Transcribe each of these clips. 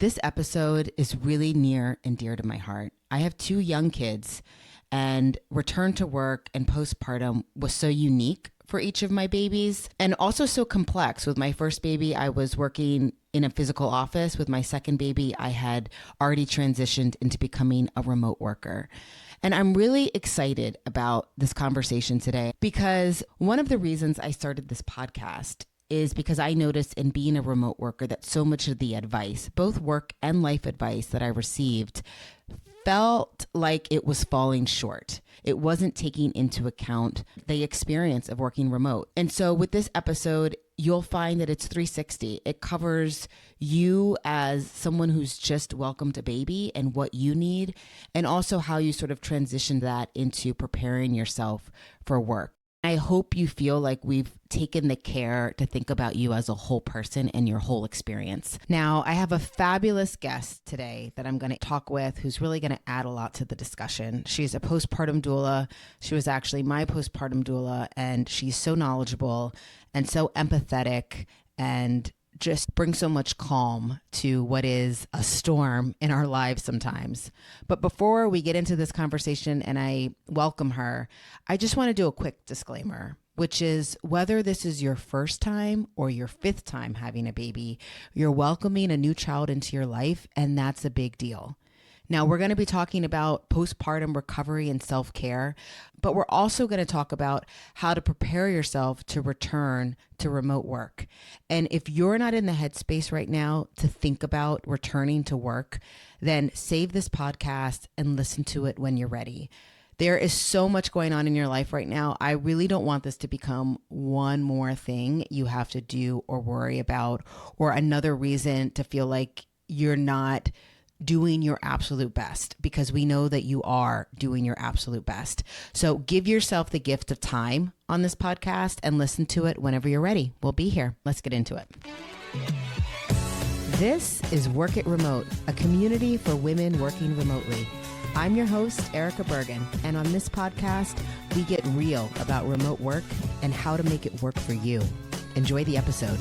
This episode is really near and dear to my heart. I have two young kids, and return to work and postpartum was so unique for each of my babies and also so complex. With my first baby, I was working in a physical office. With my second baby, I had already transitioned into becoming a remote worker. And I'm really excited about this conversation today because one of the reasons I started this podcast is because I noticed in being a remote worker that so much of the advice, both work and life advice that I received, felt like it was falling short. It wasn't taking into account the experience of working remote. And so with this episode, you'll find that it's 360. It covers you as someone who's just welcomed a baby and what you need, and also how you sort of transition that into preparing yourself for work. I hope you feel like we've taken the care to think about you as a whole person and your whole experience. Now, I have a fabulous guest today that I'm going to talk with who's really going to add a lot to the discussion. She's a postpartum doula. She was actually my postpartum doula, and she's so knowledgeable and so empathetic and just brings so much calm to what is a storm in our lives sometimes. But before we get into this conversation and I welcome her, I just want to do a quick disclaimer, which is whether this is your first time or your fifth time having a baby, you're welcoming a new child into your life, and that's a big deal. Now, we're going to be talking about postpartum recovery and self-care, but we're also going to talk about how to prepare yourself to return to remote work. And if you're not in the headspace right now to think about returning to work, then save this podcast and listen to it when you're ready. There is so much going on in your life right now. I really don't want this to become one more thing you have to do or worry about, or another reason to feel like you're not doing your absolute best, because we know that you are doing your absolute best. So give yourself the gift of time on this podcast and listen to it whenever you're ready. We'll be here. Let's get into it. This is Work It Remote, a community for women working remotely. I'm your host, Erika Bergen, and on this podcast, we get real about remote work and how to make it work for you. Enjoy the episode.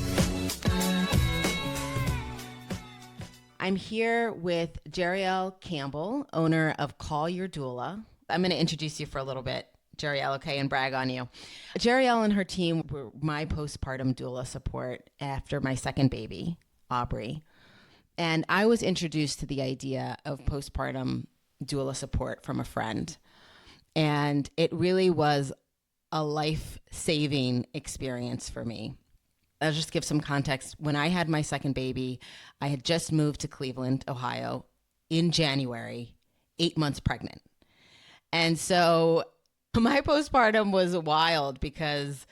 I'm here with Jarriel Campbell, owner of Call Your Doula. I'm going to introduce you for a little bit, Jarriel, okay, and brag on you. Jarriel and her team were my postpartum doula support after my second baby, Aubrey. And I was introduced to the idea of postpartum doula support from a friend. And it really was a life-saving experience for me. I'll just give some context. When I had my second baby, I had just moved to Cleveland, Ohio in January, 8 months pregnant. And so my postpartum was wild because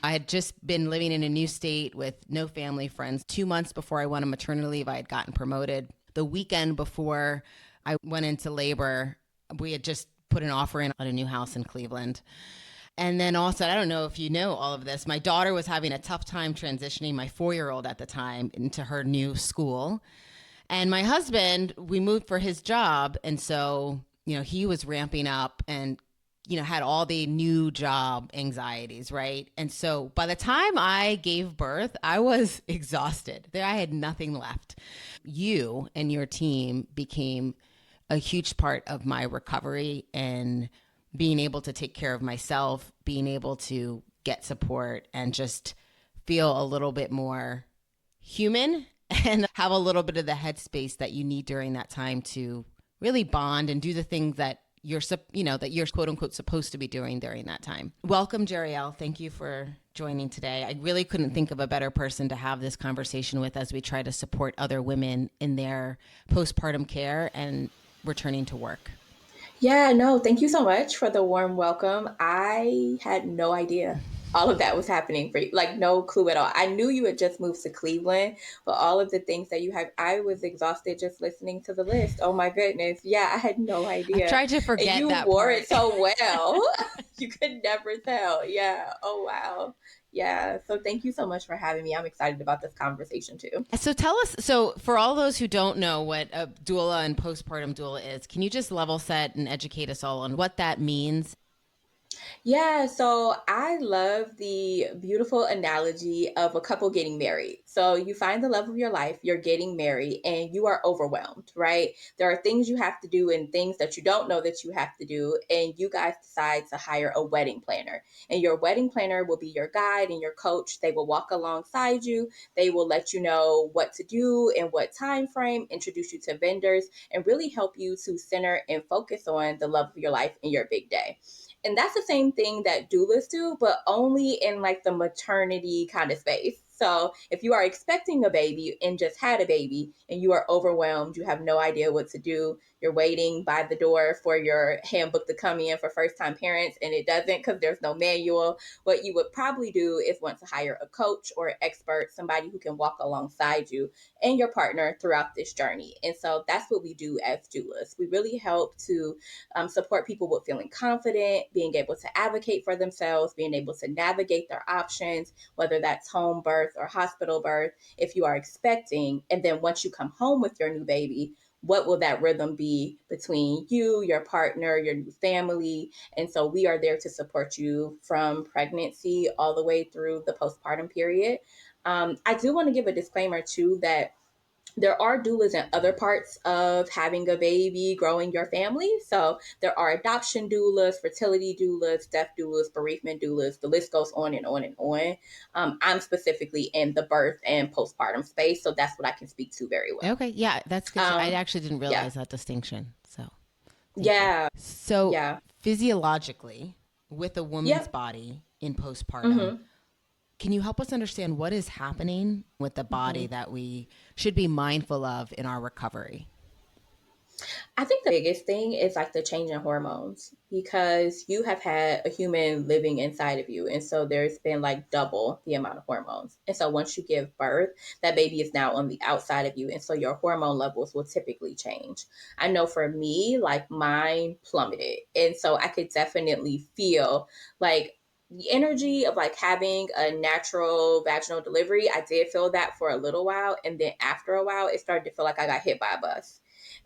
I had just been living in a new state with no family, friends. 2 months before I went on maternity leave, I had gotten promoted. The weekend before I went into labor, we had just put an offer in on a new house in Cleveland. And then also, I don't know if you know all of this, my daughter was having a tough time transitioning, my 4-year-old at the time, into her new school. And my husband, we moved for his job. And so, he was ramping up and, had all the new job anxieties, right? And so by the time I gave birth, I was exhausted. I had nothing left. You and your team became a huge part of my recovery and being able to take care of myself, being able to get support and just feel a little bit more human and have a little bit of the headspace that you need during that time to really bond and do the things that you're quote unquote supposed to be doing during that time. Welcome, Jarriel. Thank you for joining today. I really couldn't think of a better person to have this conversation with as we try to support other women in their postpartum care and returning to work. Yeah, no, thank you so much for the warm welcome. I had no idea all of that was happening for you, like no clue at all. I knew you had just moved to Cleveland, but all of the things that you have, I was exhausted just listening to the list. Oh my goodness. Yeah, I had no idea. I tried to forget and you that wore part. it so well. You could never tell. Yeah. Oh, wow. Yeah. So thank you so much for having me. I'm excited about this conversation too. So tell us, so for all those who don't know what a doula and postpartum doula is, can you just level set and educate us all on what that means? Yeah, so I love the beautiful analogy of a couple getting married. So you find the love of your life, you're getting married, and you are overwhelmed, right? There are things you have to do and things that you don't know that you have to do. And you guys decide to hire a wedding planner. And your wedding planner will be your guide and your coach. They will walk alongside you. They will let you know what to do and what time frame, introduce you to vendors, and really help you to center and focus on the love of your life in your big day. And that's the same thing that doulas do, but only in like the maternity kind of space. So if you are expecting a baby and just had a baby and you are overwhelmed, you have no idea what to do, you're waiting by the door for your handbook to come in for first time parents and it doesn't because there's no manual, what you would probably do is want to hire a coach or an expert, somebody who can walk alongside you and your partner throughout this journey. And so that's what we do as doulas. We really help to support people with feeling confident, being able to advocate for themselves, being able to navigate their options, whether that's home birth or hospital birth, if you are expecting. And then once you come home with your new baby, what will that rhythm be between you, your partner, your new family? And so we are there to support you from pregnancy all the way through the postpartum period. I do want to give a disclaimer too that there are doulas in other parts of having a baby, growing your family. So there are adoption doulas, fertility doulas, death doulas, bereavement doulas. The list goes on and on and on. I'm specifically in the birth and postpartum space, so that's what I can speak to very well. Okay, yeah, that's good. I actually didn't Yeah, realize that distinction. So thank you. yeah, So yeah, physiologically, with a woman's yep. body in postpartum, Mm-hmm. can you help us understand what is happening with the body Mm-hmm. that we should be mindful of in our recovery? I think the biggest thing is like the change in hormones because you have had a human living inside of you. And so there's been like double the amount of hormones. And so once you give birth, that baby is now on the outside of you. And so your hormone levels will typically change. I know for me, like mine plummeted. And so I could definitely feel like the energy of like having a natural vaginal delivery. I did feel that for a little while. And then after a while, it started to feel like I got hit by a bus.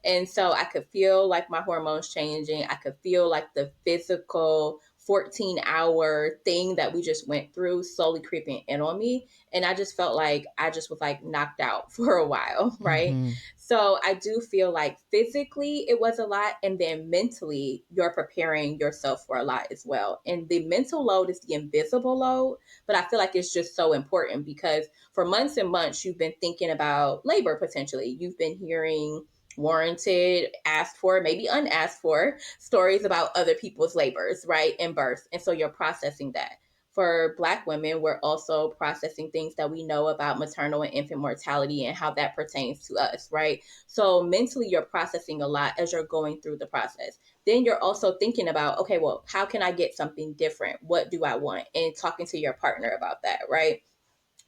And so I could feel like my hormones changing. I could feel like the physical 14-hour thing that we just went through slowly creeping in on me. And I just felt like I just was like knocked out for a while, right? Mm-hmm. So I do feel like physically it was a lot. And then mentally, you're preparing yourself for a lot as well. And the mental load is the invisible load. But I feel like it's just so important because for months and months, you've been thinking about labor potentially. You've been hearing warranted, asked for, maybe unasked for stories about other people's labors, right, and births. And so you're processing that. For Black women, we're also processing things that we know about maternal and infant mortality and how that pertains to us, right? So mentally, you're processing a lot as you're going through the process. Then you're also thinking about, okay, well, how can I get something different? What do I want? And talking to your partner about that, right?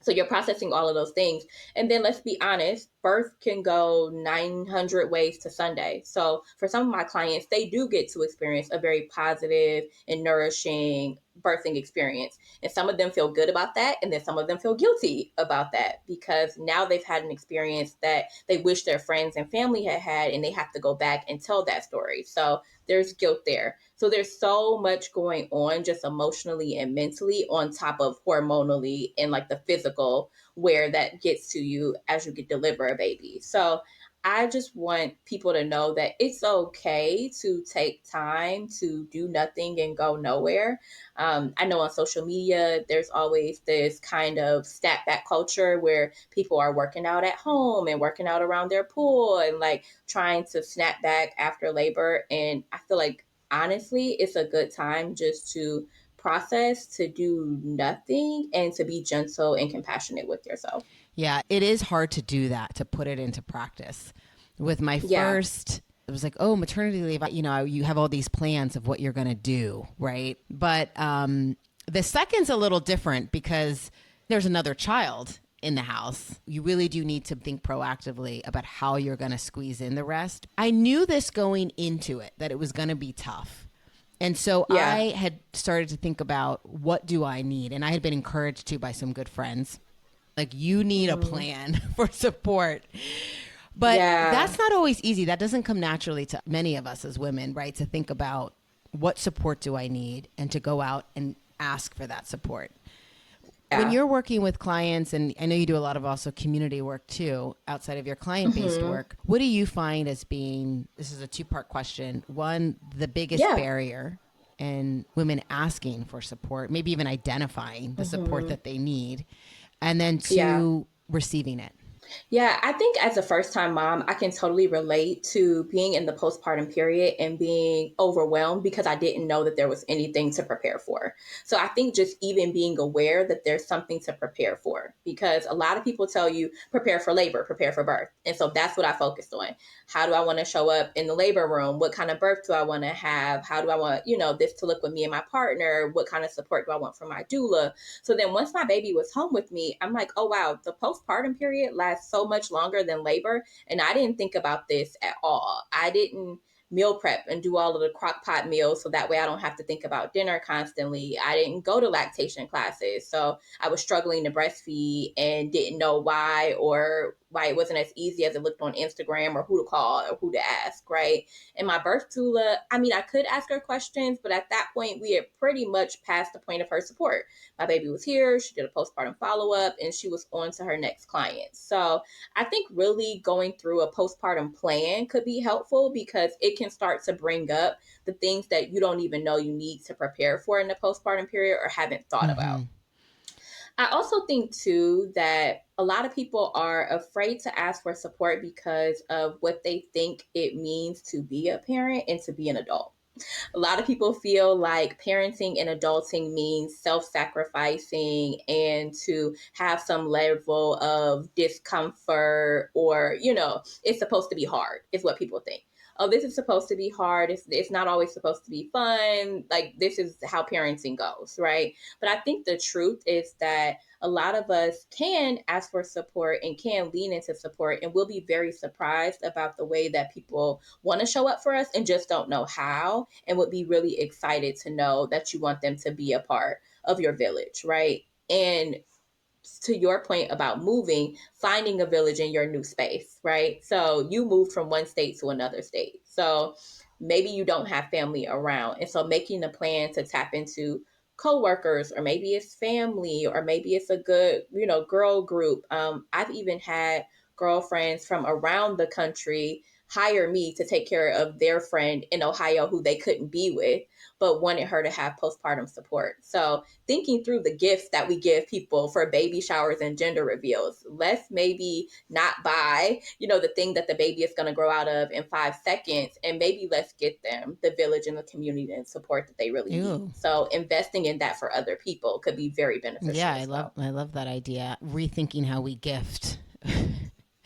So you're processing all of those things. And then let's be honest, birth can go 900 ways to Sunday. So for some of my clients, they do get to experience a very positive and nourishing birthing experience. And some of them feel good about that. And then some of them feel guilty about that because now they've had an experience that they wish their friends and family had had, and they have to go back and tell that story. So there's guilt there. So there's so much going on just emotionally and mentally on top of hormonally and like the physical where that gets to you as you get deliver a baby. So I just want people to know that it's okay to take time to do nothing and go nowhere. I know on social media, there's always this kind of snap back culture where people are working out at home and working out around their pool and like trying to snap back after labor. And I feel like honestly, it's a good time just to process, to do nothing, and to be gentle and compassionate with yourself. Yeah, it is hard to do that, to put it into practice. With my Yeah. first, it was like, oh, maternity leave, you know, you have all these plans of what you're going to do, right? But the second's a little different because there's another child in the house. You really do need to think proactively about how you're going to squeeze in the rest. I knew this going into it, that it was going to be tough. And so Yeah. I had started to think about what do I need? And I had been encouraged to by some good friends. Like, you need a Mm. plan for support. But Yeah. that's not always easy. That doesn't come naturally to many of us as women, right? To think about what support do I need, and to go out and ask for that support. When Yeah. you're working with clients, and I know you do a lot of also community work too, outside of your client-based work, what do you find as being, this is a two-part question, one, the biggest Yeah. barrier in women asking for support, maybe even identifying the support that they need, and then Yeah. two, receiving it? Yeah, I think as a first time mom, I can totally relate to being in the postpartum period and being overwhelmed because I didn't know that there was anything to prepare for. So I think just even being aware that there's something to prepare for, because a lot of people tell you prepare for labor, prepare for birth. And so that's what I focused on. How do I want to show up in the labor room? What kind of birth do I want to have? How do I want, this to look with me and my partner? What kind of support do I want from my doula? So then once my baby was home with me, I'm like, oh, wow, the postpartum period lasts so much longer than labor. And I didn't think about this at all. I didn't meal prep and do all of the crock pot meals so that way I don't have to think about dinner constantly. I didn't go to lactation classes. So I was struggling to breastfeed and didn't know why, or why it wasn't as easy as it looked on Instagram, or who to call or who to ask, right? And my birth doula, I mean, I could ask her questions, but at that point, we had pretty much passed the point of her support. My baby was here, she did a postpartum follow up, and she was on to her next client. So I think really going through a postpartum plan could be helpful because it can start to bring up the things that you don't even know you need to prepare for in the postpartum period or haven't thought about. I also think too that a lot of people are afraid to ask for support because of what they think it means to be a parent and to be an adult. A lot of people feel like parenting and adulting means self-sacrificing and to have some level of discomfort, or it's supposed to be hard is what people think. Oh, this is supposed to be hard. It's not always supposed to be fun. Like, this is how parenting goes, right? But I think the truth is that a lot of us can ask for support and can lean into support, and we'll be very surprised about the way that people want to show up for us and just don't know how, and would be really excited to know that you want them to be a part of your village, right? And to your point about moving, finding a village in your new space, right? So you moved from one state to another state. So maybe you don't have family around. And so making a plan to tap into coworkers, or maybe it's family, or maybe it's a good, girl group. I've even had girlfriends from around the country hire me to take care of their friend in Ohio who they couldn't be with, but wanted her to have postpartum support. So thinking through the gifts that we give people for baby showers and gender reveals. Let's maybe not buy, the thing that the baby is going to grow out of in 5 seconds, and maybe let's get them the village and the community and support that they really need. Ooh. So investing in that for other people could be very beneficial Yeah, as well. I love that idea. Rethinking how we gift.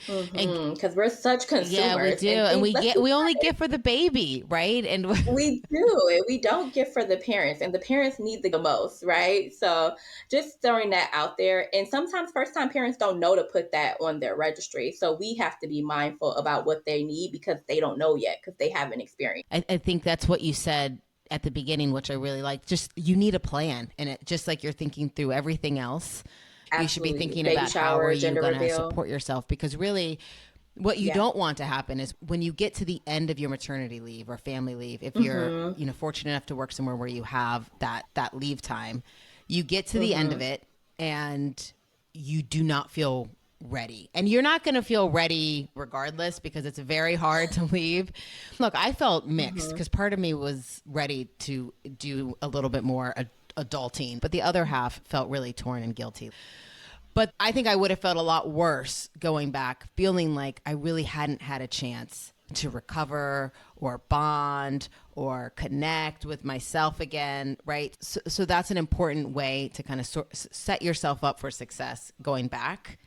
And Because we're such yeah, we consumers do. and And think, let's be we only honest, gift for the baby, right? And we do, and we don't give for the parents, and the parents need the most, right? So just throwing that out there. And sometimes first time parents don't know to put that on their registry. So we have to be mindful about what they need because they don't know yet because they haven't experienced. I think that's what you said at the beginning, which I really like. Just you need a plan, and it just like you're thinking through everything else. You should be Absolutely. thinking Baby about how are shower, you gender going to reveal. support yourself, because really what you Yeah. don't want to happen is when you get to the end of your maternity leave or family leave, if you're fortunate enough to work somewhere where you have that leave time, you get to the end of it and you do not feel ready, and you're not going to feel ready regardless because it's very hard to leave. Look, I felt mixed because part of me was ready to do a little bit more adulting, but the other half felt really torn and guilty. But I think I would have felt a lot worse going back, feeling like I really hadn't had a chance to recover or bond or connect with myself again, right? So that's an important way to kind of set yourself up for success going back,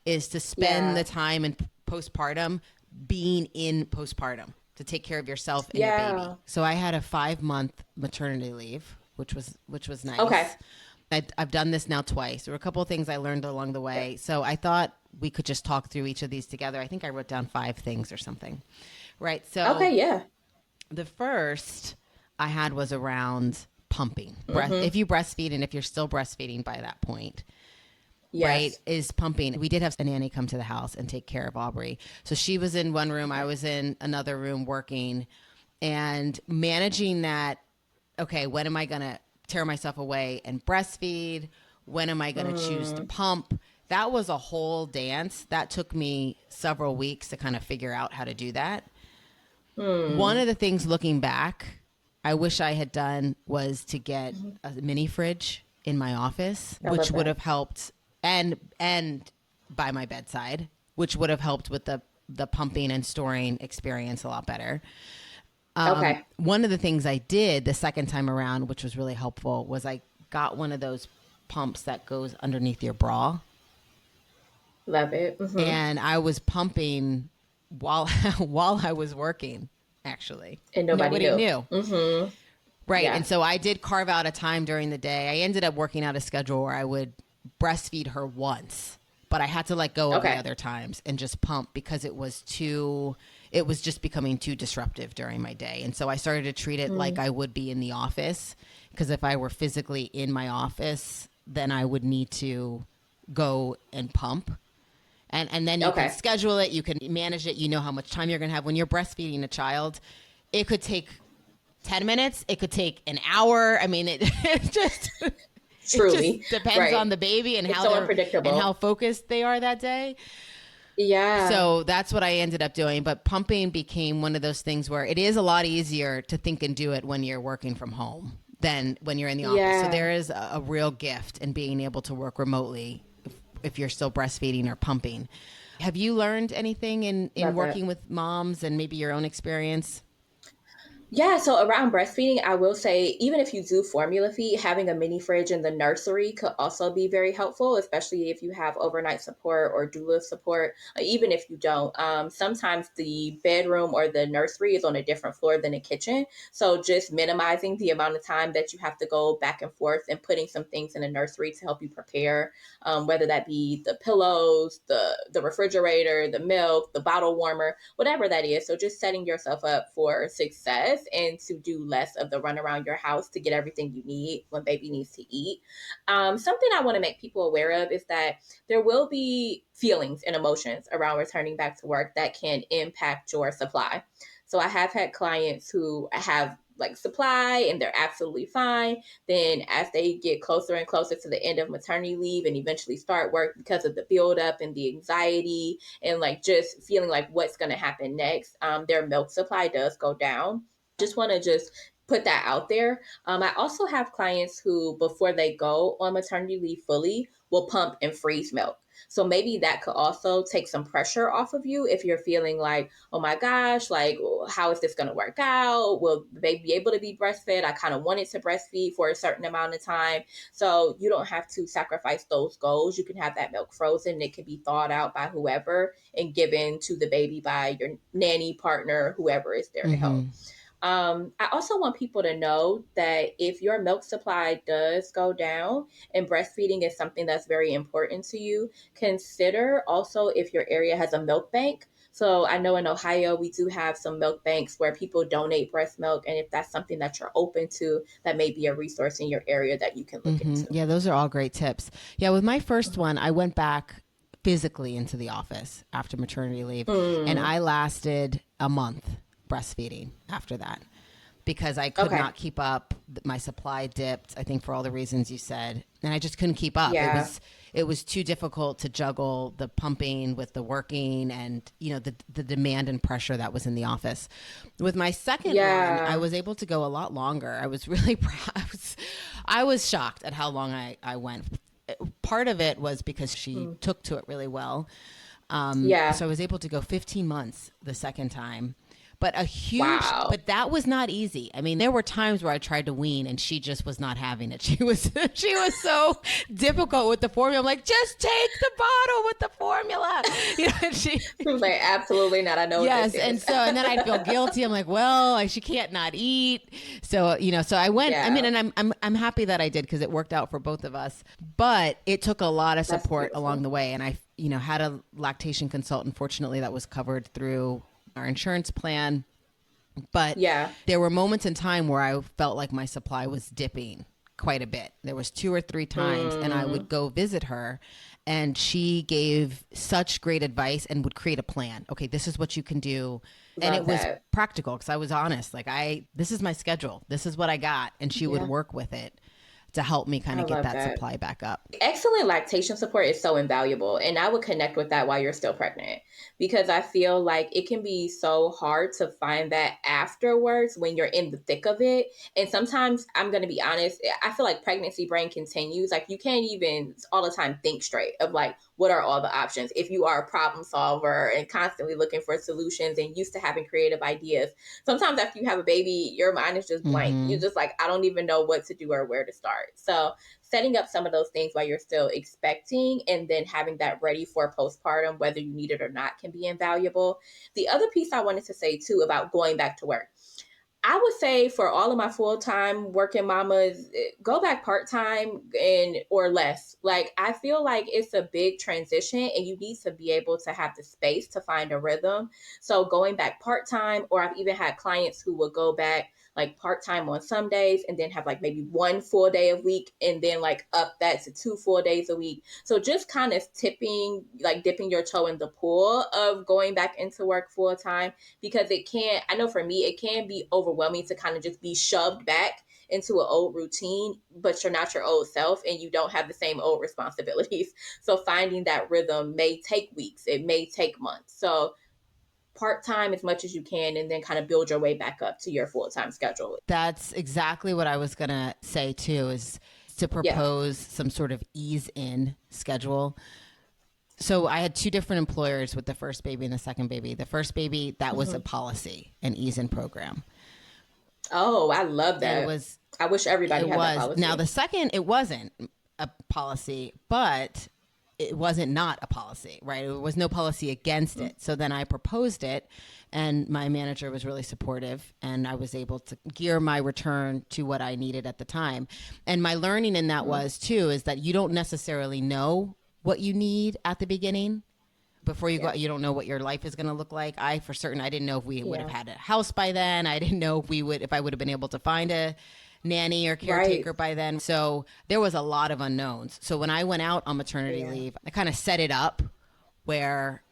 is to spend Yeah. the time in postpartum being in postpartum to take care of yourself and your baby. Yeah. So I had a 5-month maternity leave, which was Okay. nice. I've done this now twice. There were a couple of things I learned along the way. So I thought we could just talk through each of these together. I think I wrote down 5 things or something. Right. So Okay. Yeah. the first I had was around pumping. Mm-hmm. If you breastfeed, and if you're still breastfeeding by that point, right, Yes. is pumping. We did have a nanny come to the house and take care of Aubrey. So she was in one room, I was in another room working, and managing that okay, when am I going to tear myself away and breastfeed? When am I going to choose to pump? That was a whole dance. That took me several weeks to kind of figure out how to do that. One of the things looking back, I wish I had done was to get a mini fridge in my office, I which love would that. have helped, and by my bedside, which would have helped with the pumping and storing experience a lot better. Okay. One of the things I did the second time around, which was really helpful, was I got one of those pumps that goes underneath your bra, Love it. and I was pumping while while I was working. Actually, And nobody nobody knew. knew. Right. Yeah. And so I did carve out a time during the day. I ended up working out a schedule where I would breastfeed her once, but I had to let go of the Okay. other times and just pump because it was just becoming too disruptive during my day. And so I started to treat it like I would be in the office, because if I were physically in my office, then I would need to go and pump. And then you can Okay. schedule it, you can manage it, you know how much time you're going to have. When you're breastfeeding a child, it could take 10 minutes, it could take an hour. I mean, it just Truly. depends Right. on the baby and It's how so they're unpredictable. and how focused they are that day. Yeah. So that's what I ended up doing. But pumping became one of those things where it is a lot easier to think and do it when you're working from home than when you're in the office. So Yeah. there is a real gift in being able to work remotely if you're still breastfeeding or pumping. Have you learned anything in Love that. working with moms and maybe your own experience? Yeah, so around breastfeeding, I will say, even if you do formula feed, having a mini fridge in the nursery could also be very helpful, especially if you have overnight support or doula support. Even if you don't, sometimes the bedroom or the nursery is on a different floor than the kitchen. So just minimizing the amount of time that you have to go back and forth and putting some things in the nursery to help you prepare, whether that be the pillows, the refrigerator, the milk, the bottle warmer, whatever that is. So just setting yourself up for success and to do less of the run around your house to get everything you need when baby needs to eat. Something I want to make people aware of is that there will be feelings and emotions around returning back to work that can impact your supply. So I have had clients who have like supply and they're absolutely fine. Then as they get closer and closer to the end of maternity leave and eventually start work, because of the buildup and the anxiety and like just feeling like what's going to happen next, their milk supply does go down. Just want to just put that out there. I also have clients who, before they go on maternity leave fully, will pump and freeze milk. So maybe that could also take some pressure off of you if you're feeling like, oh my gosh, like, how is this going to work out? Will the baby be able to be breastfed? I kind of wanted to breastfeed for a certain amount of time. So you don't have to sacrifice those goals. You can have that milk frozen. It can be thawed out by whoever and given to the baby by your nanny partner, whoever is there to help. Mm-hmm. I also want people to know that if your milk supply does go down and breastfeeding is something that's very important to you, consider also if your area has a milk bank. So I know in Ohio, we do have some milk banks where people donate breast milk. And if that's something that you're open to, that may be a resource in your area that you can look Mm-hmm. into. Yeah, those are all great tips. Yeah, with my first one, I went back physically into the office after maternity leave, and I lasted a month breastfeeding after that because I could Okay. not keep up. My supply dipped, I think, for all the reasons you said, and I just couldn't keep up. Yeah. It was too difficult to juggle the pumping with the working and the demand and pressure that was in the office. With my second one, I Yeah. was able to go a lot longer. I was really proud. I was shocked at how long I went. Part of it was because she took to it really well. Yeah. So I was able to go 15 months the second time. Wow. But that was not easy. I mean, there were times where I tried to wean and she just was not having it. She was so difficult with the formula. I'm like, just take the bottle with the formula. And she I was like, absolutely not. I know what yes, this and is. then I'd feel guilty. I'm like, well, she can't not eat. So so I went. I mean, Yeah. and I'm happy that I did because it worked out for both of us. But it took a lot of That's support beautiful. along the way, and I had a lactation consultant. Fortunately, that was covered through our insurance plan. But Yeah. there were moments in time where I felt like my supply was dipping quite a bit. There was 2 or 3 times, and I would go visit her, And she gave such great advice and would create a plan. Okay, this is what you can do. And it was practical because I was honest. Like, this is my schedule. This is what I got. And she would work with it to help me kind of get that supply back up. Excellent lactation support is so invaluable. And I would connect with that while you're still pregnant, because I feel like it can be so hard to find that afterwards when you're in the thick of it. And sometimes, I'm going to be honest, I feel like pregnancy brain continues. Like, you can't even all the time think straight of like, what are all the options? If you are a problem solver and constantly looking for solutions and used to having creative ideas, sometimes after you have a baby, your mind is just blank. You're just like, I don't even know what to do or where to start. So setting up some of those things while you're still expecting and then having that ready for postpartum, whether you need it or not, can be invaluable. The other piece I wanted to say too about going back to work, I would say for all of my full-time working mamas, go back part-time and or less. Like, I feel like it's a big transition and you need to be able to have the space to find a rhythm. So going back part-time, or I've even had clients who will go back like part-time on some days and then have like maybe 1 full day a week and then like up that to 2 full days a week. So just kind of dipping your toe in the pool of going back into work full-time, because I know for me, it can be overwhelming to kind of just be shoved back into an old routine, but you're not your old self and you don't have the same old responsibilities. So finding that rhythm may take weeks, it may take months. So part-time as much as you can, and then kind of build your way back up to your full-time schedule. That's exactly what I was going to say too, is to propose some sort of ease in schedule. So I had 2 different employers with the first baby and the second baby. The first baby, that was a policy, an ease in program. Oh, I love that. I wish everybody had that policy. Now the second, it wasn't a policy, but it wasn't not a policy, right? There was no policy against it. So then I proposed it, and my manager was really supportive, and I was able to gear my return to what I needed at the time. And my learning in that was too, is that you don't necessarily know what you need at the beginning. Before you go out, you don't know what your life is going to look like. I didn't know if we would have had a house by then. I didn't know if I would have been able to find a nanny or caretaker by then. So there was a lot of unknowns. So when I went out on maternity leave, I kind of set it up where,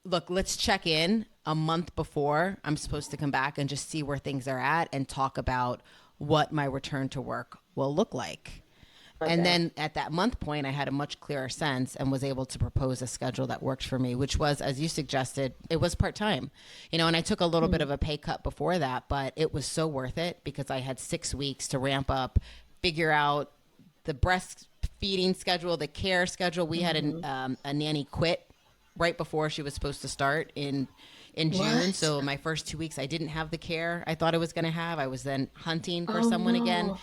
look, let's check in a month before I'm supposed to come back and just see where things are at and talk about what my return to work will look like. And then at that month point, I had a much clearer sense and was able to propose a schedule that worked for me, which was, as you suggested, it was part-time, and I took a little bit of a pay cut before that, but it was so worth it because I had 6 weeks to ramp up, figure out the breastfeeding schedule, the care schedule. We had a nanny quit right before she was supposed to start in June. So my first 2 weeks, I didn't have the care I thought I was going to have. I was then hunting for someone again.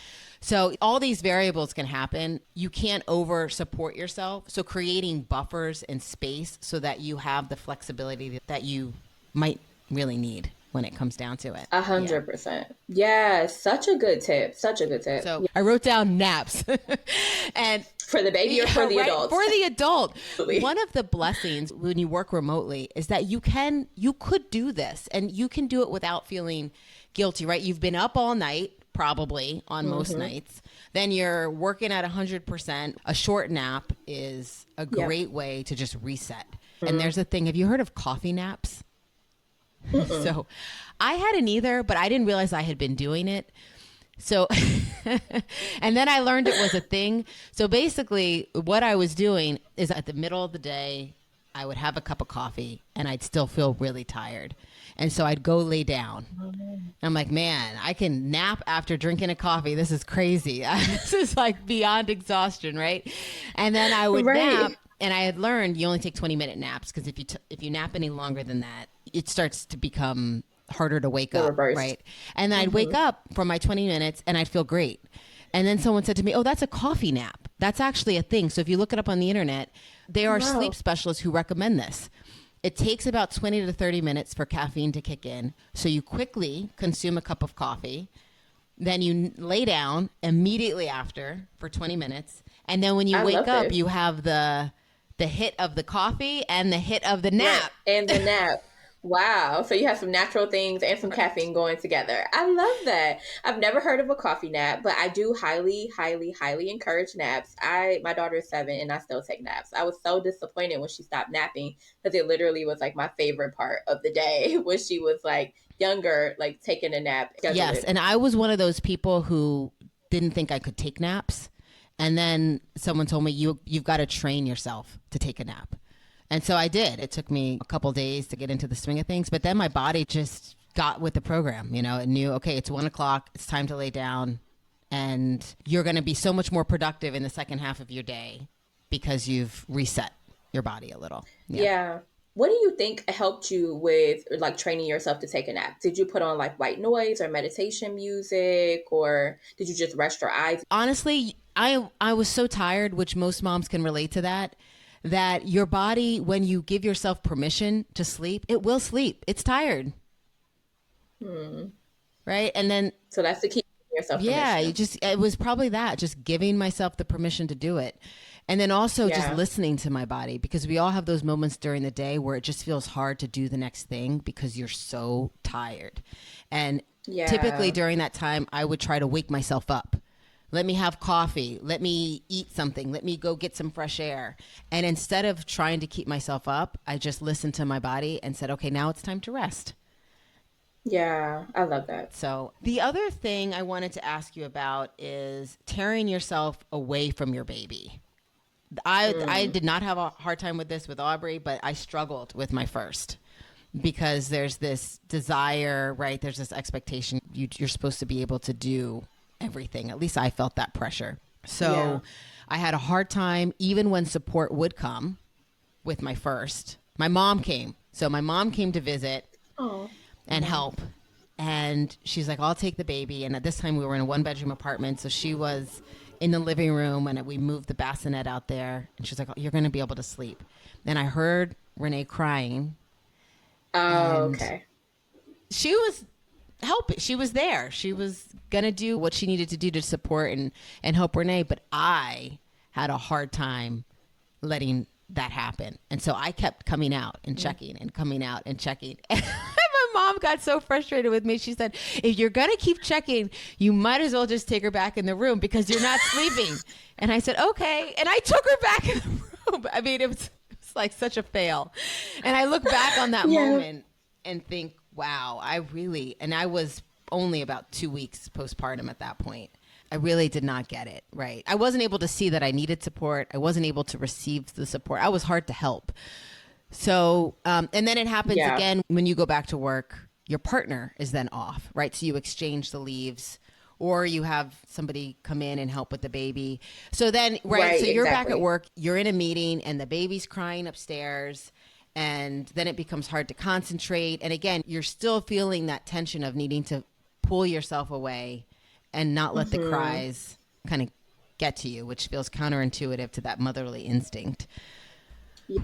So all these variables can happen. You can't over support yourself. So creating buffers and space so that you have the flexibility that you might really need when it comes down to it. 100%. Yeah, such a good tip. Such a good tip. So I wrote down naps. And for the baby or for the adult? For the adult. One of the blessings when you work remotely is that you could do this, and you can do it without feeling guilty, right? You've been up all night, probably on most nights. Then you're working at 100%. A short nap is a great way to just reset. And there's a thing, have you heard of coffee naps? So I hadn't either, but I didn't realize I had been doing it. So, and then I learned it was a thing. So basically what I was doing is at the middle of the day, I would have a cup of coffee and I'd still feel really tired. And so I'd go lay down. And I'm like, man, I can nap after drinking a coffee. This is crazy. This is like beyond exhaustion, right? And then I would nap, and I had learned you only take 20-minute naps because if you nap any longer than that, it starts to become harder to wake up, right? And then I'd wake up from my 20 minutes and I'd feel great. And then someone said to me, oh, that's a coffee nap. That's actually a thing. So if you look it up on the internet, there are sleep specialists who recommend this. It takes about 20 to 30 minutes for caffeine to kick in. So you quickly consume a cup of coffee. Then you lay down immediately after for 20 minutes. And then when you wake up, you have the hit of the coffee and the hit of the nap. And the nap. Wow. So you have some natural things and some Right. caffeine going together. I love that. I've never heard of a coffee nap, but I do highly, highly, highly encourage naps. My daughter is 7 and I still take naps. I was so disappointed when she stopped napping because it literally was like my favorite part of the day when she was like younger, like taking a nap, schedule Yes, it. and I was one of those people who didn't think I could take naps, and then someone told me you've got to train yourself to take a nap, and so I did. It took me a couple days to get into the swing of things, but then my body just got with the program. You know, it knew, okay, it's 1 o'clock, it's time to lay down, and you're going to be so much more productive in the second half of your day because you've reset your body a little. Yeah. Yeah. What do you think helped you with like training yourself to take a nap? Did you put on like white noise or meditation music, or did you just rest your eyes? Honestly, I was so tired, which most moms can relate to that, that your body, when you give yourself permission to sleep, it will sleep. It's tired, Hmm. right? And then So that's the key, giving yourself yeah, permission. it was probably that, just giving myself the permission to do it. And then also just Yeah. listening to my body, because we all have those moments during the day where it just feels hard to do the next thing because you're so tired. And typically Yeah. during that time, I would try to wake myself up. Let me have coffee. Let me eat something. Let me go get some fresh air. And instead of trying to keep myself up, I just listened to my body and said, okay, now it's time to rest. Yeah. I love that. So, the other thing I wanted to ask you about is tearing yourself away from your baby. I Mm. did not have a hard time with this with Aubrey, but I struggled with my first because there's this desire, right? There's this expectation you're supposed to be able to do everything. At least I felt that pressure. Yeah. So, I had a hard time even when support would come with my first. My mom came. So, my mom came to visit Oh. and Yeah. help. And she's like, I'll take the baby. And at this time, we were in a 1 bedroom apartment. So she was in the living room and we moved the bassinet out there. And she's like, oh, you're going to be able to sleep. Then I heard Renee crying Oh, and okay. she was helping. She was there. She was going to do what she needed to do to support and help Renee. But I had a hard time letting that happen. And so I kept coming out and Mm. checking and coming out and checking. And my mom got so frustrated with me. She said, if you're going to keep checking, you might as well just take her back in the room because you're not sleeping. And I said, okay. And I took her back in the room. I mean, it was like such a fail. And I look back on that Yeah. moment and think, wow, and I was only about 2 weeks postpartum at that point. I really did not get it right. I wasn't able to see that I needed support. I wasn't able to receive the support. I was hard to help. So, and then it happens Yeah. again when you go back to work, your partner is then off, right? So you exchange the leaves or you have somebody come in and help with the baby. So then, right, so Right. you're back at Exactly. work, you're in a meeting and the baby's crying upstairs. And then it becomes hard to concentrate. And again, you're still feeling that tension of needing to pull yourself away and not let the Hmm. cries kind of get to you, which feels counterintuitive to that motherly instinct.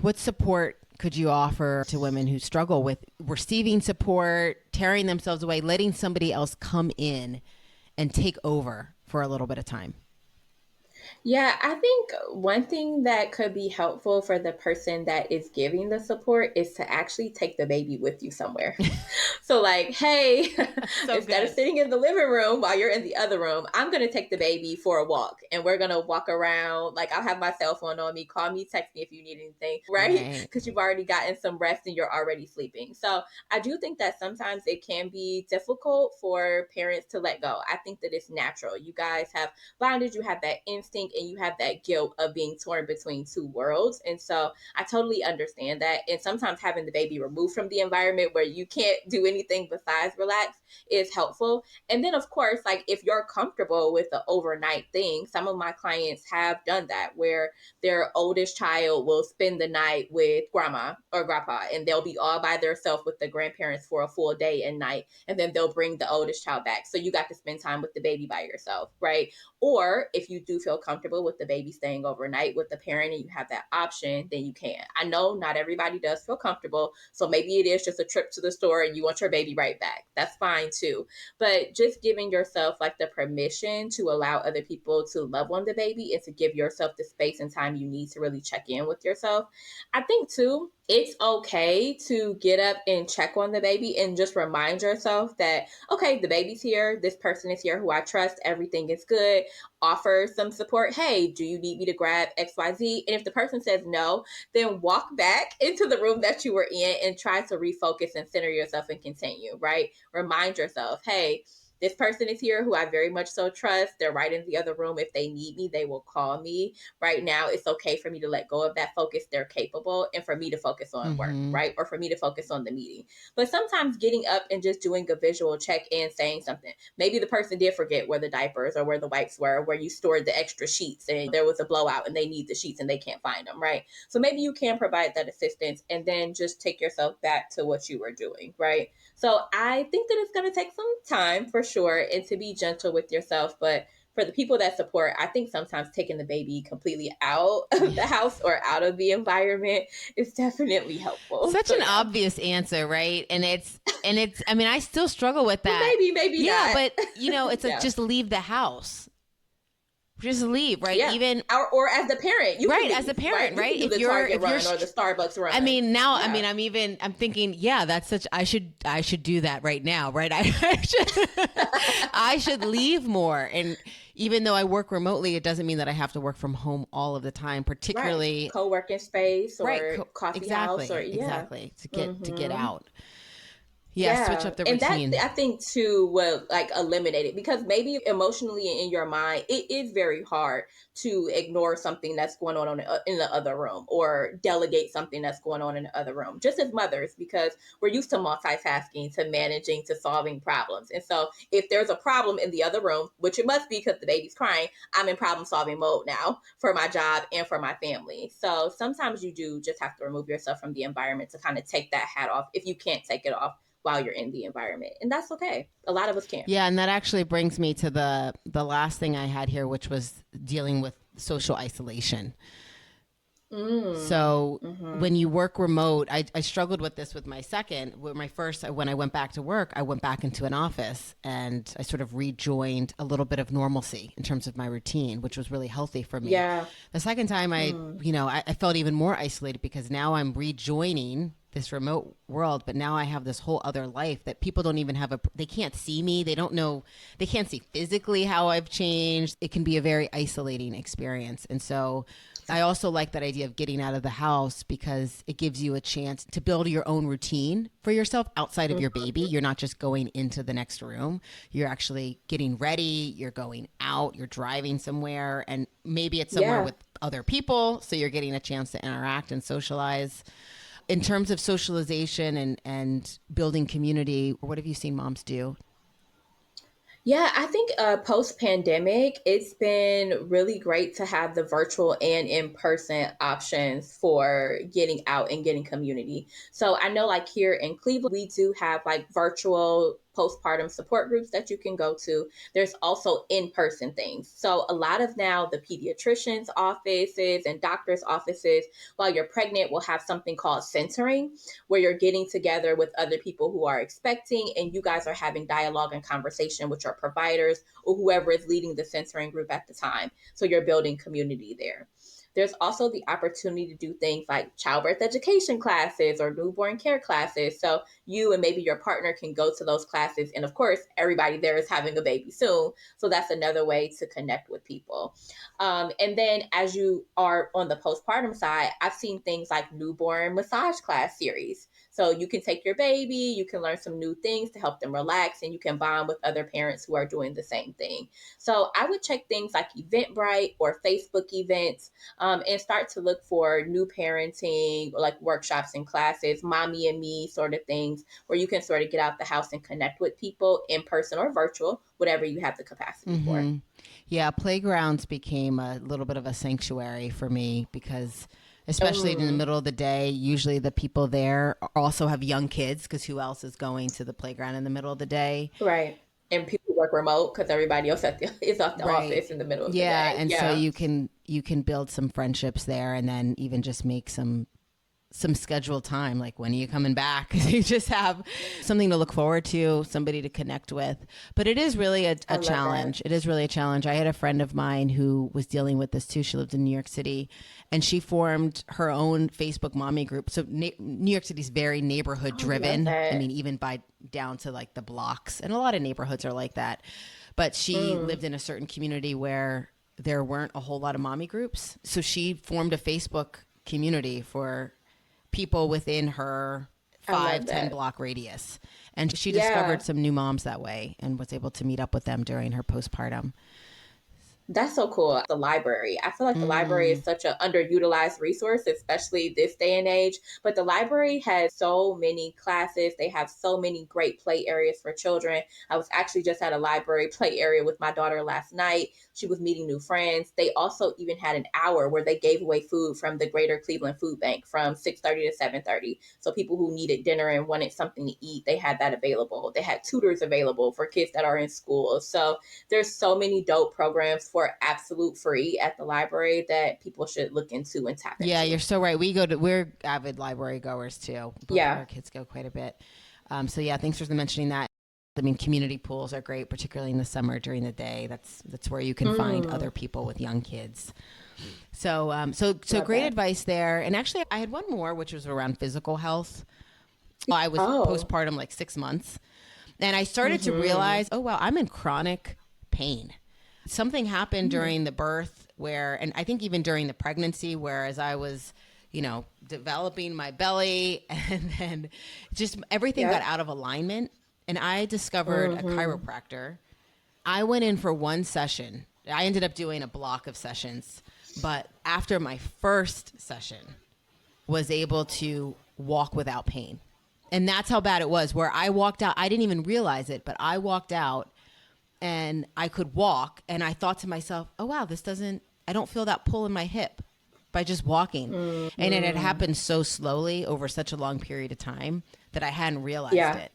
What support could you offer to women who struggle with receiving support, tearing themselves away, letting somebody else come in and take over for a little bit of time? Yeah, I think one thing that could be helpful for the person that is giving the support is to actually take the baby with you somewhere. So, like, hey, So instead of good. sitting in the living room while you're in the other room, I'm going to take the baby for a walk and we're going to walk around. Like, I'll have my cell phone on me. Call me, text me if you need anything, right? Right. Because you've already gotten some rest and you're already sleeping. So, I do think that sometimes it can be difficult for parents to let go. I think that it's natural. You guys have bonded, you have that instinct, and you have that guilt of being torn between two worlds. And so I totally understand that. And sometimes having the baby removed from the environment where you can't do anything besides relax is helpful. And then, of course, like if you're comfortable with the overnight thing, some of my clients have done that where their oldest child will spend the night with grandma or grandpa and they'll be all by themselves with the grandparents for a full day and night. And then they'll bring the oldest child back. So you got to spend time with the baby by yourself, right? Or if you do feel comfortable with the baby staying overnight with the parent and you have that option, then you can. I know not everybody does feel comfortable. So maybe it is just a trip to the store and you want your baby right back. That's fine too. But just giving yourself like the permission to allow other people to love on the baby and to give yourself the space and time you need to really check in with yourself. I think too, it's okay to get up and check on the baby and just remind yourself that, okay, the baby's here. This person is here who I trust. Everything is good. Offer some support. Hey, do you need me to grab XYZ? And if the person says no, then walk back into the room that you were in and try to refocus and center yourself and continue, right? Remind yourself, hey, this person is here who I very much so trust. They're right in the other room. If they need me, they will call me. Right now, it's okay for me to let go of that focus. They're capable, and for me to focus on work, right? Or for me to focus on the meeting. But sometimes getting up and just doing a visual check-in, saying something. Maybe the person did forget where the diapers or where the wipes were, where you stored the extra sheets, and there was a blowout and they need the sheets and they can't find them, right? So maybe you can provide that assistance and then just take yourself back to what you were doing, right? So I think that it's going to take some time for sure and to be gentle with yourself. But for the people that support, I think sometimes taking the baby completely out of the house or out of the environment is definitely helpful. Such an obvious answer, right? And it's, I mean, I still struggle with that. Well, maybe not. But it's like, just leave the house. Just leave, right? Yeah. Even or as the parent, you as the parent, right? If you're Target run or the Starbucks run. I mean, now, I'm thinking, that's such. I should do that right now, right? I should leave more. And even though I work remotely, it doesn't mean that I have to work from home all of the time. Particularly co-working space or coffee house, or exactly to get out. Yeah, switch up the routine. And that, I think, too, will like eliminate it, because maybe emotionally in your mind, it is very hard to ignore something that's going on in the other room or delegate something that's going on in the other room, just as mothers, because we're used to multitasking, to managing, to solving problems. And so if there's a problem in the other room, which it must be because the baby's crying, I'm in problem solving mode now for my job and for my family. So sometimes you do just have to remove yourself from the environment to kind of take that hat off if you can't take it off while you're in the environment. And that's okay. A lot of us can't. Yeah, and that actually brings me to the last thing I had here, which was dealing with social isolation. So when you work remote, I struggled with this with my second. When I went back to work, I went back into an office and I sort of rejoined a little bit of normalcy in terms of my routine, which was really healthy for me. Yeah. The second time I felt even more isolated because now I'm rejoining this remote world, but now I have this whole other life that people don't even have they can't see me. They don't know, they can't see physically how I've changed. It can be a very isolating experience. And so I also like that idea of getting out of the house because it gives you a chance to build your own routine for yourself outside of your baby. You're not just going into the next room. You're actually getting ready. You're going out. You're driving somewhere. And maybe it's somewhere with other people. So you're getting a chance to interact and socialize. In terms of socialization and building community, what have you seen moms do? Yeah, I think post-pandemic, it's been really great to have the virtual and in-person options for getting out and getting community. So I know like here in Cleveland, we do have like virtual postpartum support groups that you can go to. There's also in-person things. So a lot of now the pediatricians' offices and doctors' offices, while you're pregnant, will have something called centering, where you're getting together with other people who are expecting and you guys are having dialogue and conversation with your providers or whoever is leading the centering group at the time. So you're building community there. There's also the opportunity to do things like childbirth education classes or newborn care classes. So you and maybe your partner can go to those classes. And of course, everybody there is having a baby soon. So that's another way to connect with people. And then as you are on the postpartum side, I've seen things like newborn massage class series. So you can take your baby, you can learn some new things to help them relax, and you can bond with other parents who are doing the same thing. So I would check things like Eventbrite or Facebook events, and start to look for new parenting, like workshops and classes, mommy and me sort of things, where you can sort of get out the house and connect with people in person or virtual, whatever you have the capacity for. Yeah, playgrounds became a little bit of a sanctuary for me because especially in the middle of the day, usually the people there also have young kids because who else is going to the playground in the middle of the day? Right. And people work remote because everybody else is at the Right. office in the middle of the Yeah, day. and so Yeah. you can build some friendships there, and then even just make some scheduled time, like when are you coming back. You just have something to look forward to, somebody to connect with. But it is really I a love that. challenge. It is really a challenge. I had a friend of mine who was dealing with this too. She lived in New York City, and she formed her own Facebook mommy group. So New York City's very neighborhood I love driven. I mean, that. even by down to like the blocks, and a lot of neighborhoods are like that. But she Mm, lived in a certain community where there weren't a whole lot of mommy groups, so she formed a Facebook community for people within her I five love ten that. block radius. And she discovered Yeah. some new moms that way and was able to meet up with them during her postpartum. That's so cool. The library. I feel like the library Mm. is such an underutilized resource, especially this day and age. But the library has so many classes. They have so many great play areas for children. I was actually just at a library play area with my daughter last night. She was meeting new friends. They also even had an hour where they gave away food from the Greater Cleveland Food Bank from 6:30 to 7:30. So people who needed dinner and wanted something to eat, they had that available. They had tutors available for kids that are in school. So there's so many dope programs for absolute free at the library that people should look into and tap Yeah, you're into. so right. We're avid library goers too. Both of Yeah. our kids go quite a bit. So yeah, thanks for mentioning that. I mean, community pools are great, particularly in the summer during the day. That's where you can find other Mm, people with young kids. So love great that. advice there. And actually, I had one more, which was around physical health. I was Oh. postpartum like 6 months, and I started to Mm-hmm. realize, oh wow, I'm in chronic pain. Something happened Mm, during the birth where, and I think even during the pregnancy, where as I was, developing my belly, and then just everything got yep. out of alignment, and I discovered a Mm-hmm. chiropractor. I went in for one session. I ended up doing a block of sessions, but after my first session, was able to walk without pain. And that's how bad it was, where I walked out. I didn't even realize it, but I walked out and I could walk. And I thought to myself, oh, wow, I don't feel that pull in my hip by just walking. And it had Mm-hmm. happened so slowly over such a long period of time that I hadn't realized Yeah. it.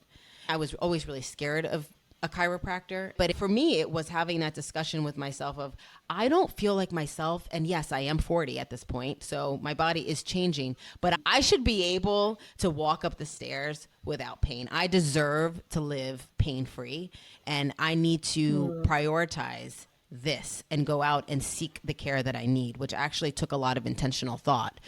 I was always really scared of a chiropractor. But for me, it was having that discussion with myself of, I don't feel like myself. And yes, I am 40 at this point. So my body is changing, but I should be able to walk up the stairs without pain. I deserve to live pain free. And I need to Mm. prioritize this and go out and seek the care that I need, which actually took a lot of intentional thought.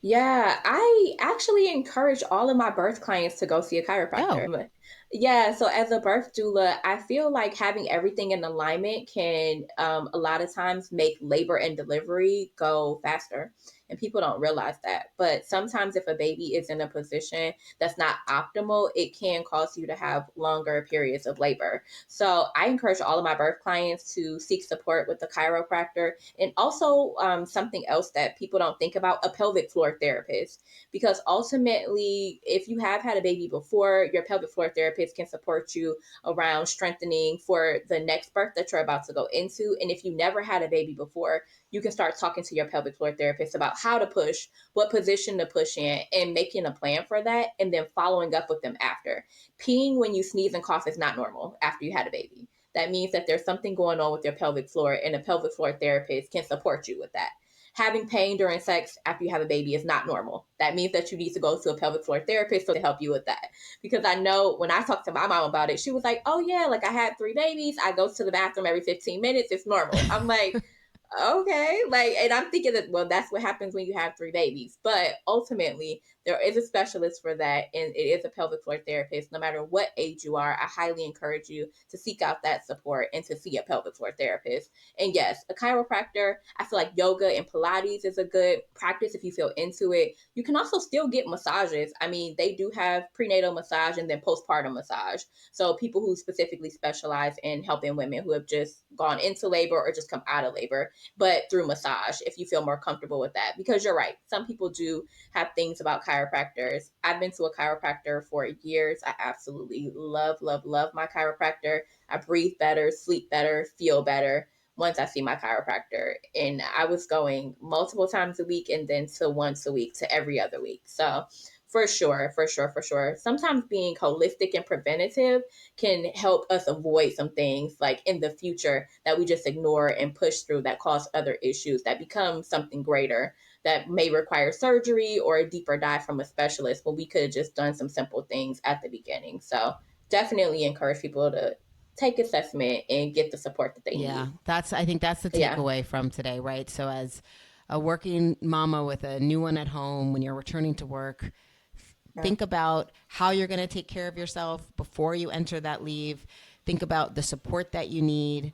Yeah, I actually encourage all of my birth clients to go see a Oh, chiropractor. Yeah, so as a birth doula, I feel like having everything in alignment can a lot of times make labor and delivery go faster. And people don't realize that. But sometimes if a baby is in a position that's not optimal, it can cause you to have longer periods of labor. So I encourage all of my birth clients to seek support with the chiropractor, and also something else that people don't think about, a pelvic floor therapist. Because ultimately, if you have had a baby before, your pelvic floor therapist can support you around strengthening for the next birth that you're about to go into. And if you never had a baby before, you can start talking to your pelvic floor therapist about how to push, what position to push in, and making a plan for that, and then following up with them after. Peeing when you sneeze and cough is not normal after you had a baby. That means that there's something going on with your pelvic floor, and a pelvic floor therapist can support you with that. Having pain during sex after you have a baby is not normal. That means that you need to go to a pelvic floor therapist to help you with that. Because I know when I talked to my mom about it, she was like, oh, yeah, like I had 3 babies. I go to the bathroom every 15 minutes. It's normal. I'm like, okay, like, and I'm thinking that, well, that's what happens when you have 3 babies, but ultimately there is a specialist for that, and it is a pelvic floor therapist. No matter what age you are, I highly encourage you to seek out that support and to see a pelvic floor therapist. And yes, a chiropractor, I feel like yoga and Pilates is a good practice if you feel into it. You can also still get massages. I mean, they do have prenatal massage and then postpartum massage, so people who specifically specialize in helping women who have just gone into labor or just come out of labor, but through massage if you feel more comfortable with that. Because you're right, some people do have things about chiropractors. I've been to a chiropractor for years. I absolutely love, love, love my chiropractor. I breathe better, sleep better, feel better once I see my chiropractor. And I was going multiple times a week and then to once a week to every other week. So For sure, for sure, for sure. Sometimes being holistic and preventative can help us avoid some things like in the future that we just ignore and push through that cause other issues that become something greater that may require surgery or a deeper dive from a specialist, but we could have just done some simple things at the beginning. So definitely encourage people to take assessment and get the support that they Yeah, need. I think that's the Yeah. takeaway from today, right? So as a working mama with a new one at home, when you're returning to work, Yeah. think about how you're going to take care of yourself before you enter that leave. Think about the support that you need.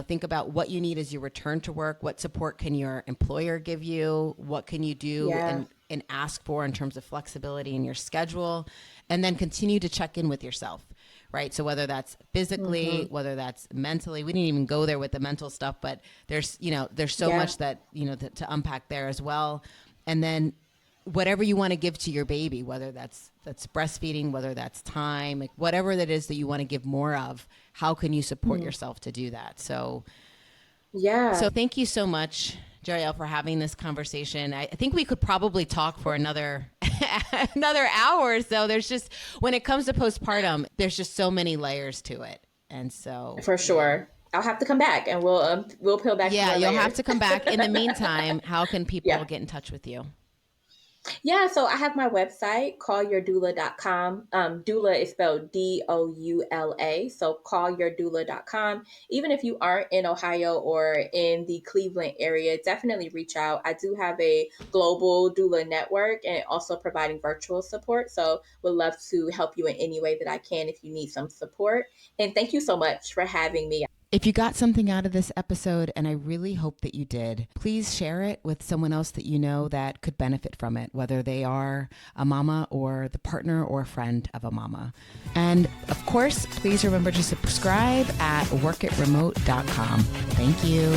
Think about what you need as you return to work. What support can your employer give you? What can you do Yeah. and ask for in terms of flexibility in your schedule? And then continue to check in with yourself, right? So whether that's physically, Mm-hmm. whether that's mentally, we didn't even go there with the mental stuff, but there's so Yeah. much that, to unpack there as well. And then whatever you want to give to your baby, whether that's breastfeeding, whether that's time, like whatever that is that you want to give more of, how can you support Mm-hmm. yourself to do that? So Yeah. thank you so much, Jarriel, for having this conversation. I think we could probably talk for another another hour or so. There's just, when it comes to postpartum, there's just so many layers to it. And so, For yeah. sure. I'll have to come back and we'll peel back some Yeah, more you'll have layers. to come back. In the meantime, how can people Yeah. get in touch with you? Yeah, so I have my website, callyourdoula.com. Doula is spelled Doula. So callyourdoula.com. Even if you aren't in Ohio or in the Cleveland area, definitely reach out. I do have a global doula network and also providing virtual support. So would love to help you in any way that I can if you need some support. And thank you so much for having me. If you got something out of this episode, and I really hope that you did, please share it with someone else that you know that could benefit from it, whether they are a mama or the partner or friend of a mama. And of course, please remember to subscribe at workitremote.com. Thank you.